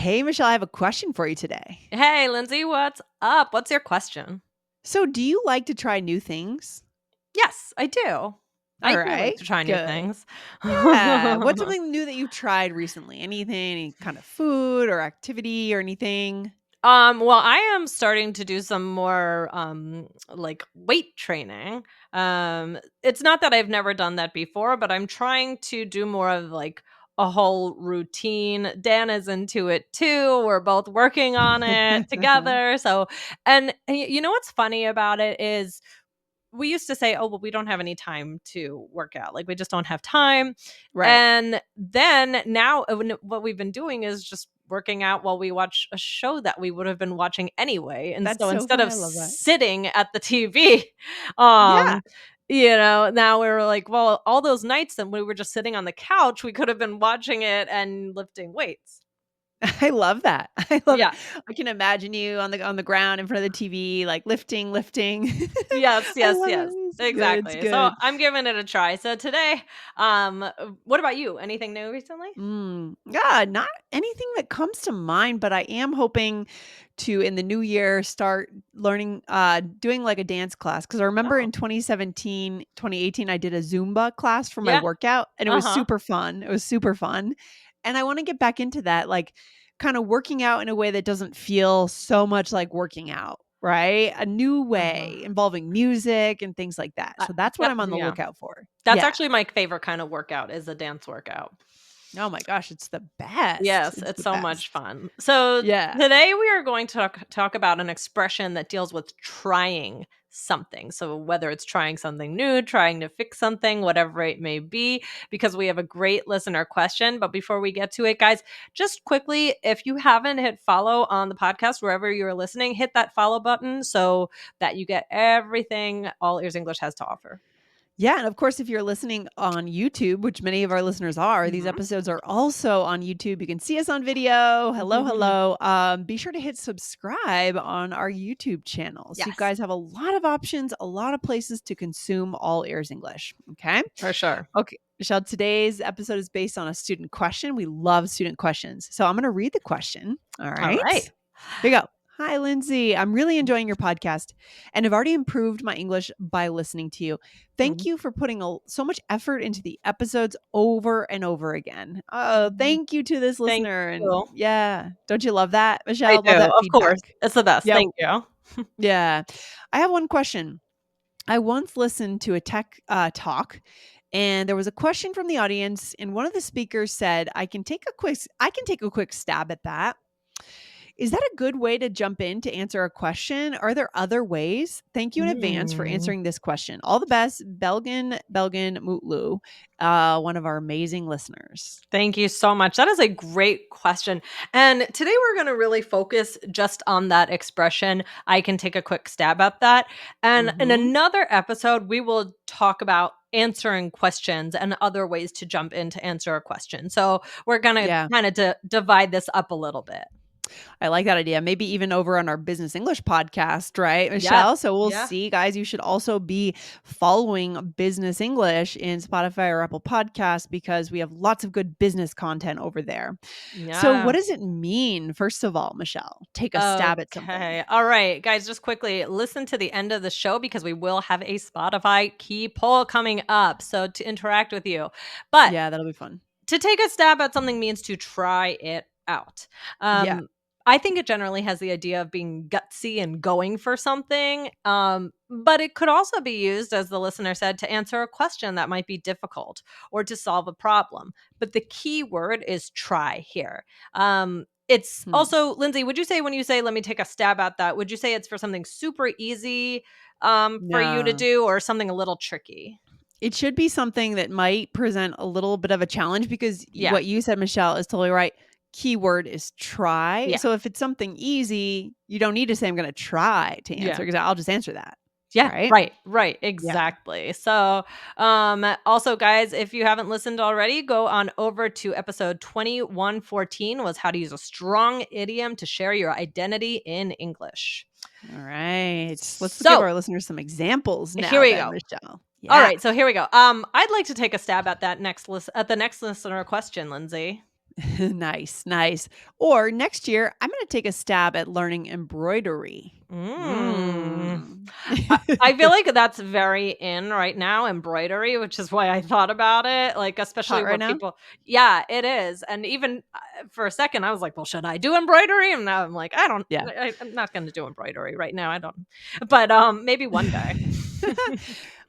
Hey, Michelle, I have a question for you today. Hey, Lindsay, what's up? What's your question? So, do you like to try new things? Yes, I do. I All do like right, to try new good. things. Yeah. What's something new that you've tried recently? Anything, any kind of food or activity or anything? Well, I am starting to do some more like weight training. It's not that I've never done that before, but I'm trying to do more of like a whole routine. Dan is into it too. We're both working on it together. So, and you know what's funny about it is we used to say, "Oh, well, we don't have any time to work out. Like, we just don't have time." Right. And then now, what we've been doing is just working out while we watch a show that we would have been watching anyway. And That's so so instead fun. of I love that. sitting at the TV, Yeah. um, now we're like, well, all those nights that we were just sitting on the couch, we could have been watching it and lifting weights. I love that. I love it. Yeah. I can imagine you on the ground in front of the TV, like lifting. Yes, I yes, love it. yes. It's good. It's Exactly. So good. I'm giving it a try. So today, what about you? Anything new recently? Yeah, not anything that comes to mind, but I am hoping to in the new year start learning doing like a dance class because I remember Oh, in 2017, 2018 I did a Zumba class for my yeah. workout and it was Uh-huh. super fun. It was super fun. And I want to get back into that like kind of working out in a way that doesn't feel so much like working out, right? A new Uh-huh. way involving music and things like that. So that's what Yep, I'm on the yeah. lookout for. That's Yeah. actually my favorite kind of workout is a dance workout. Oh my gosh, it's the best. Yes, It's it's the so much best. fun. So Yeah. today we are going to talk about an expression that deals with trying something. So whether it's trying something new, trying to fix something, whatever it may be, because we have a great listener question. But before we get to it, guys, just quickly, if you haven't hit follow on the podcast, wherever you're listening, hit that follow button so that you get everything All Ears English has to offer. Yeah, and of course, if you're listening on YouTube, which many of our listeners are, these Mhm. episodes are also on YouTube. You can see us on video. Hello, hello. Be sure to hit subscribe on our YouTube channel. So you Yes, guys have a lot of options, a lot of places to consume All Ears English. Okay. for sure. Okay. Michelle, today's episode is based on a student question. We love student questions. So I'm going to read the question. All All right. right. Here we go. Hi, Lindsay. I'm really enjoying your podcast and have already improved my English by listening to you. Thank Mhm. you for putting so much effort into the episodes over and over again. Oh, Mhm. thank you to this Thank listener. And you. yeah, don't you love that, I Michelle? Love do, that of course. feedback. It's the best. Yeah. Thank you. Yeah. I have one question. I once listened to a tech talk and there was a question from the audience and one of the speakers said, I can take a quick stab at that. Is that a good way to jump in to answer a question? Are there other ways? Thank you in advance for Mm. answering this question. All the best, Belgin Mutlu, one of our amazing listeners. Thank you so much. That is a great question. And today we're going to really focus just on that expression. I can take a quick stab at that. And in Hmm. another episode, we will talk about answering questions and other ways to jump in to answer a question. So we're going to Yeah. kind of divide this up a little bit. I like that idea. Maybe even over on our Business English podcast, right, Yes. Michelle? So we'll Yeah. see, guys. You should also be following Business English in Spotify or Apple Podcasts because we have lots of good business content over there. So, what Yeah. does it mean, first of all, Michelle? Take a stab at something. Okay. All right, guys, just quickly listen to the end of the show because we will have a Spotify key poll coming up. So to interact with you. But Yeah, that'll be fun. to take a stab at something means to try it out. Yeah. I think it generally has the idea of being gutsy and going for something. But it could also be used, as the listener said, to answer a question that might be difficult or to solve a problem. But the key word is try here. It's Hmm. also, Lindsay, would you say when you say, let me take a stab at that, would you say it's for something super easy for you to No. do or something a little tricky? It should be something that might present a little bit of a challenge because Yeah. what you said, Michelle, is totally right. Keyword is try. Yeah. So if it's something easy, you don't need to say, I'm going to try to answer Yeah. because I'll just answer that. Yeah, Right. right, right, Yeah. exactly. So, also, guys, if you haven't listened already, go on over to episode 2114 was how to use a strong idiom to share your identity in English. All right. Let's give So, our listeners some examples here now, we then, go. Michelle. All Yeah. right, so here we go. I'd like to take a stab at that next list at the next listener question, Lindsay. Nice, nice. Or next year, I'm gonna take a stab at learning embroidery. Mm. Mm. I feel like that's very in right now, embroidery, which is why I thought about it, like, especially Hot right what now? people. Yeah, it is, and even, for a second, I was like, "Well, should I do embroidery?" And now I'm like, "I don't Yeah. I'm not gonna do embroidery right now, I don't." But, maybe one day.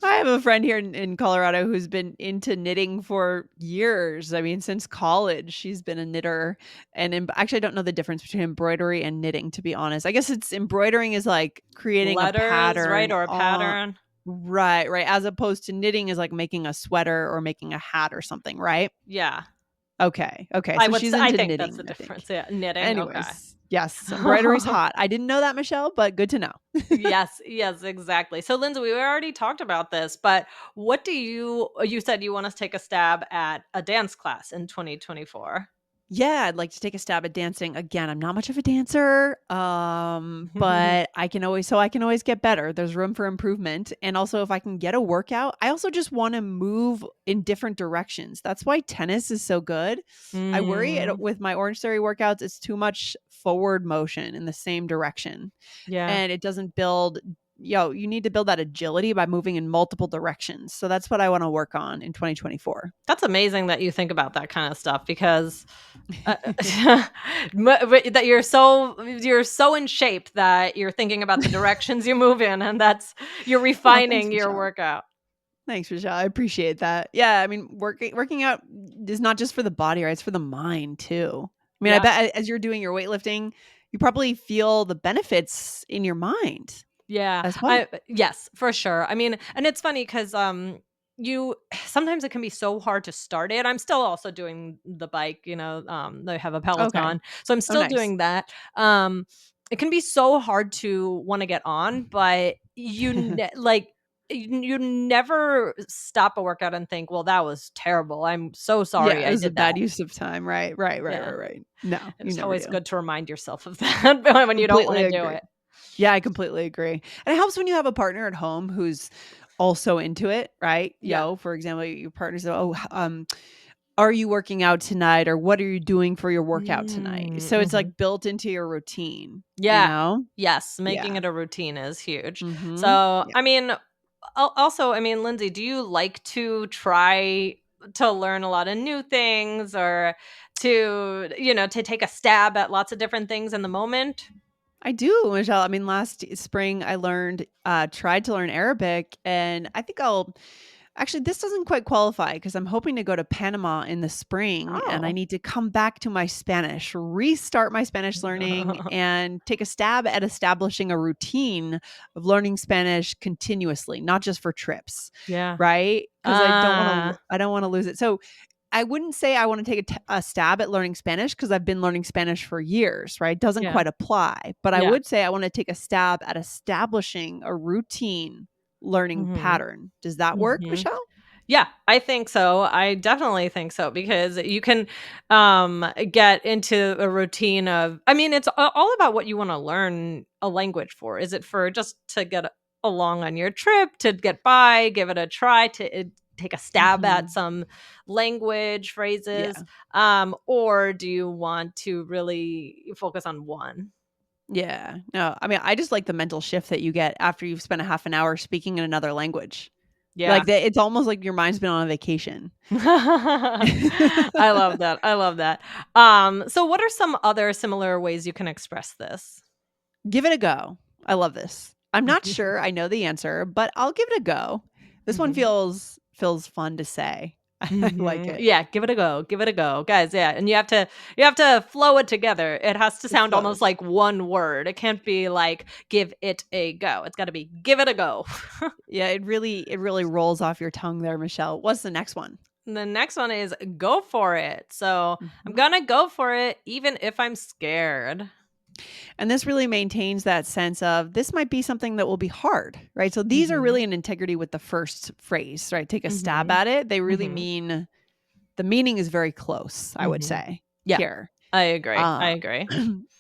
I have a friend here in Colorado who's been into knitting for years. I mean, since college, she's been a knitter. And actually, I don't know the difference between embroidery and knitting, to be honest. I guess it's embroidering is like creating a Letters, right, pattern or a on. pattern. Right, right. As opposed to knitting is like making a sweater or making a hat or something, right? Yeah. Okay. Okay. So she's I into think that's the knitting, I think. difference, yeah, knitting, okay. Anyways, yes, embroidery's hot. I didn't know that, Michelle, but good to know. Yes, yes, exactly. So, Lindsay, we already talked about this, but what do you said you want us to take a stab at a dance class in 2024. Yeah, I'd like to take a stab at dancing. Again, I'm not much of a dancer, but I can always get better. There's room for improvement. And also if I can get a workout, I also just want to move in different directions. That's why tennis is so good. I worry Mm, with my Orange Theory workouts, it's too much forward motion in the same direction. yeah. And it doesn't build you need to build that agility by moving in multiple directions. So that's what I want to work on in 2024. That's amazing that you think about that kind of stuff because that you're so in shape that you're thinking about the directions you move in, and that's you're Oh, thanks, refining your Michelle. workout. Thanks, Michelle. I appreciate that. Yeah, I mean, working out is not just for the body, right? It's for the mind too. I mean, I Yeah. bet as you're doing your weightlifting, you probably feel the benefits in your mind Yeah, as well. I yes, for sure. I mean, and it's funny because you sometimes it can be so hard to start it. I'm still also doing the bike, they have a Okay. Peloton, so I'm Oh, still nice. doing that. It can be so hard to wanna get on, but you never stop a workout and think, "Well, that was terrible. I'm so sorry Yeah, it I was a did that." bad use of time. Right, right, right, Yeah, right, right. No, you it's never always do. good to remind yourself of that when you don't Completely wanna do agree. it. Yeah, I completely agree. And it helps when you have a partner at home who's also into it, right? Yeah. For example, your partner's, are you working out tonight or what are you doing for your workout tonight? Mm, So it's mhm. like built into your routine, you Yeah. know? Yes, making Yeah. it a routine is huge. Mhm. So, Yeah. I mean, also, I mean, Lindsay, do you like to try to learn a lot of new things or to take a stab at lots of different things in the moment? I do, Michelle. I mean, last spring I tried to learn Arabic and I think I'll actually, this doesn't quite qualify because I'm hoping to go to Panama in the spring and I Oh. need to come back to my Spanish, restart my Spanish learning, and take a stab at establishing a routine of learning Spanish continuously, not just for trips, Yeah. right? Because Ah, I don't want to lose it. So I wouldn't say I want to take a stab at learning Spanish because I've been learning Spanish for years, right? Doesn't yeah. quite apply, but I Yeah. would say I want to take a stab at establishing a routine learning Mhm. pattern. Does that work, Mhm. Michelle? Yeah, I think so. I definitely think so because you can get into a routine of I mean, it's all about what you want to learn a language for. Is it for just to get along on your trip, to get by, give it a try, to take a stab at Mhm. some language Yeah. phrases, or do you want to really focus on one? Yeah. No, I mean, I just like the mental shift that you get after you've spent a half an hour speaking in another language. Yeah. Like, it's almost like your mind's been on a vacation. I love that. I love that. So what are some other similar ways you can express this? Give it a go. I love this. I'm not sure I know the answer, but I'll give it a go. This one Mhm. feels fun to say. I like Mhm. it. Yeah, give it a go. Give it a go. Guys, yeah, and you have to flow it together. It has to It sound almost flows. like one word. It can't be like give it a go. It's got to be give it a go. Yeah, it really rolls off your tongue there, Michelle. What's the next one? The next one is go for it. So, I'm Mhm. going to go for it even if I'm scared. And this really maintains that sense of this might be something that will be hard, right? So these are really Mhm. in integrity with the first phrase, right? Take a stab Mhm. at it. They really Mhm. mean the meaning is very close, I would Mhm. say Yeah, here. I agree. I Uh, agree.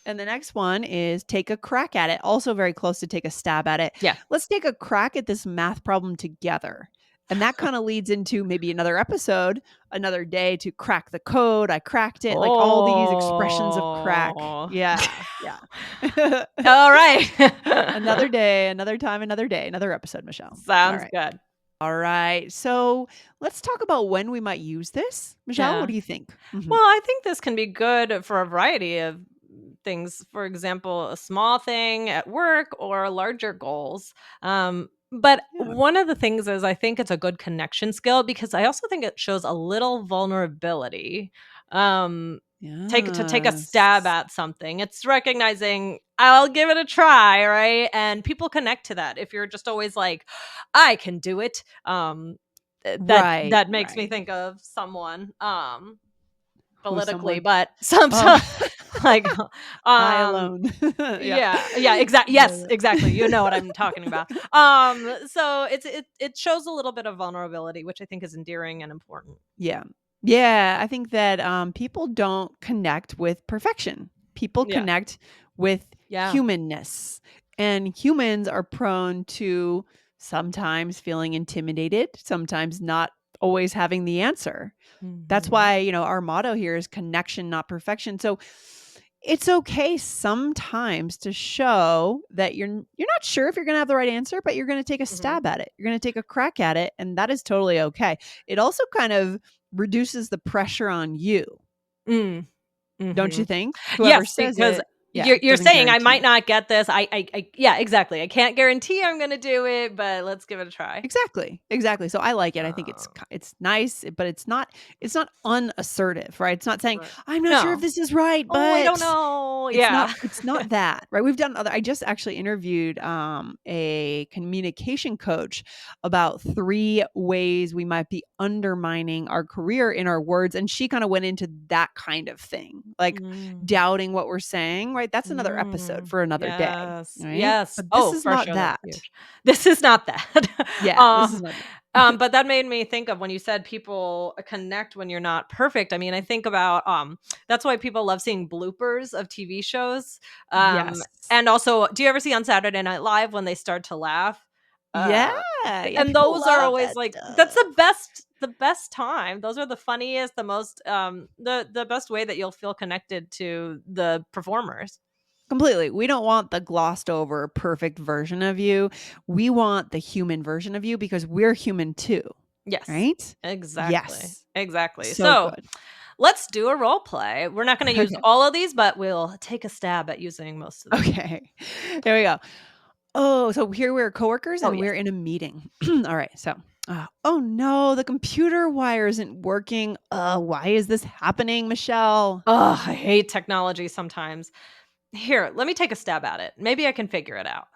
and the next one is take a crack at it. Also very close to take a stab at it. Yeah. Let's take a crack at this math problem together. And that kind of leads into maybe another episode, another day to crack the code. I cracked it, like all these expressions of crack. Oh. Yeah. Yeah. All right. Another day, another time, another day, another episode, Michelle. All Sounds right. good. All right. So let's talk about when we might use this. Michelle, what Yeah. do you think? Well, I think this can be good for a variety of things. For example, a small thing at work or larger goals. But Yeah. one of the things is I think it's a good connection skill because I also think it shows a little vulnerability. Um, to take a stab Yes. at something. It's recognizing I'll give it a try, right? And people connect to that. If you're just always like, I can do it. Right. That makes me Right. think of someone. Who's Politically, someone? but Oh, sometimes like, I um alone. Yeah. yeah, Yeah. yes, exactly, you know what I'm talking about. So it shows a little bit of vulnerability, which I think is endearing and important. Yeah. Yeah, I think that, people don't connect with perfection. People Yeah. connect with Yeah. humanness, and humans are prone to sometimes feeling intimidated, sometimes not always having the answer. That's Mhm. why, our motto here is connection, not perfection. So it's okay sometimes to show that you're not sure if you're going to have the right answer, but you're going to take a Mhm. stab at it. You're going to take a crack at it, and that is totally okay. It also kind of reduces the pressure on you, Mm. don't you Mhm. think? Whoever Yes, says because it, yeah, you're doesn't saying I guarantee might it. not get this. I yeah, exactly. I can't guarantee I'm gonna do it, but let's give it a try. Exactly, exactly. So I like it. I think Oh, it's nice, but it's not unassertive, right? It's not saying, right. "I'm not sure if No. this is right, Oh, I don't but." know. It's not Yeah. it's not that, right? We've done other I just actually interviewed, a communication coach about 3 ways we might be undermining our career in our words, and she kinda went into that kind of thing, like Mm. doubting what we're saying, right? That's another episode Mm. for another day, Yes, right? yes. But this Oh, is for not sure, that's that. huge. This is not that. Yeah, this is Um, not that. but that made me think of when you said people connect when you're not perfect. I mean, I think about, that's why people love seeing bloopers of TV shows. Yes. And also, do you ever see on Saturday Night Live when they start to laugh? Yeah, Uh, yeah, and people those are love always that like that's stuff. the best time. Those are the funniest, the most, the best way that you'll feel connected to the performers. Completely. We don't want the glossed over perfect version of you. We want the human version of you because we're human too, Yes. right? Exactly. Yes. Exactly. So So, good. let's do a role play. We're not gonna use Okay. all of these, but we'll take a stab at using most of them. Okay. Here we go. Oh, so here we're coworkers Oh, and yes. we're in a meeting. All right. So, oh no, the computer wire isn't working. Why is this happening, Michelle? Oh, I hate technology sometimes. Here, let me take a stab at it. Maybe I can figure it out.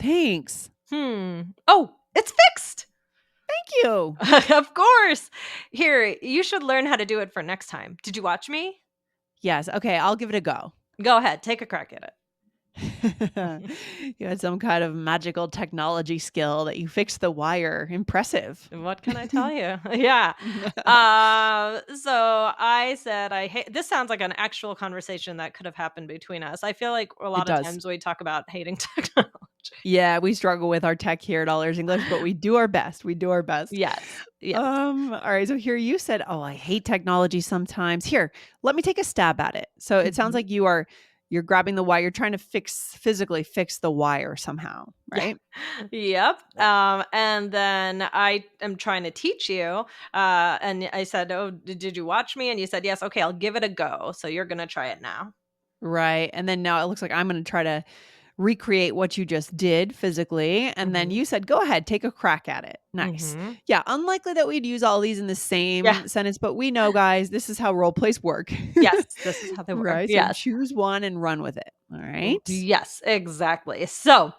Thanks. Oh, it's fixed. Thank you. Of course. Here, you should learn how to do it for next time. Did you watch me? Yes. Okay. I'll give it a go. Go ahead, take a crack at it. You had some kind of magical technology skill that you fixed the wire. Impressive. What can I tell you? Yeah. So I said, I hate this sounds like an actual conversation that could have happened between us. I feel like a It lot of does. times we talk about hating technology. Yeah, we struggle with our tech here at All Ears English, but we do our best. We do our best. Yes. Yes. All right. So here you said, "Oh, I hate technology sometimes." Here, let me take a stab at it. So it sounds Mhm. like you're grabbing the wire, you're trying to physically fix the wire somehow, Yeah. right? Yep. Right. And then I am trying to teach you. And I said, "Oh, did you watch me?" And you said, "Yes." Okay, I'll give it a go. So you're gonna try it now. Right. And then now it looks like I'm going to try to recreate what you just did physically. And then Mhm. you said, go ahead, take a crack at it. Nice. Mhm. Yeah. Unlikely that we'd use all these in the Yeah. same sentence, but we know, guys, this is how role plays work. Yes. This is how they work. Right. So Yes. choose one and run with it. All right. Yes, exactly. So,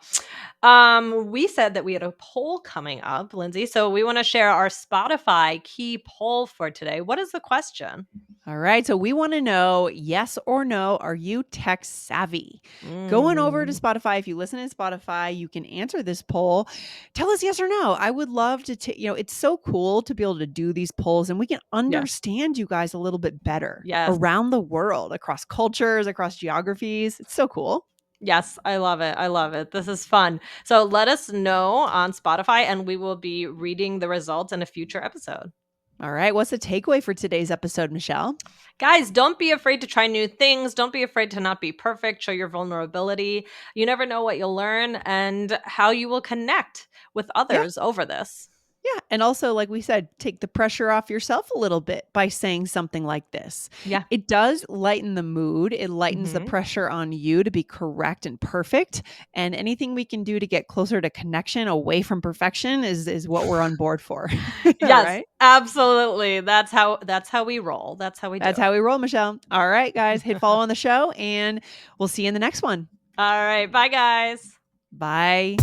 we said that we had a poll coming up, Lindsay. So we want to share our Spotify key poll for today. What is the question? All right. So we want to know yes or no, are you tech savvy? Going over to Mm, Spotify, if you listen to Spotify, you can answer this poll. Tell us yes or no. I would love to, it's so cool to be able to do these polls and we can yes. understand you guys a little bit better Yes. around the world, across cultures, across geographies. It's so cool. Yes, I love it. I love it. This is fun. So let us know on Spotify, and we will be reading the results in a future episode. All right. What's the takeaway for today's episode, Michelle? Guys, don't be afraid to try new things. Don't be afraid to not be perfect. Show your vulnerability. You never know what you'll learn and how you will connect with Yeah. others over this. Yeah. And also, like we said, take the pressure off yourself a little bit by saying something like this. Yeah. It does lighten the mood, it lightens the Mhm. pressure on you to be correct and perfect. And anything we can do to get closer to connection away from perfection is what we're on board for. All Yes, right. absolutely. That's how we roll. That's how we do That's it. how we roll, Michelle. All right, guys. Hit follow on the show, and we'll see you in the next one. All right. Bye, guys. Bye.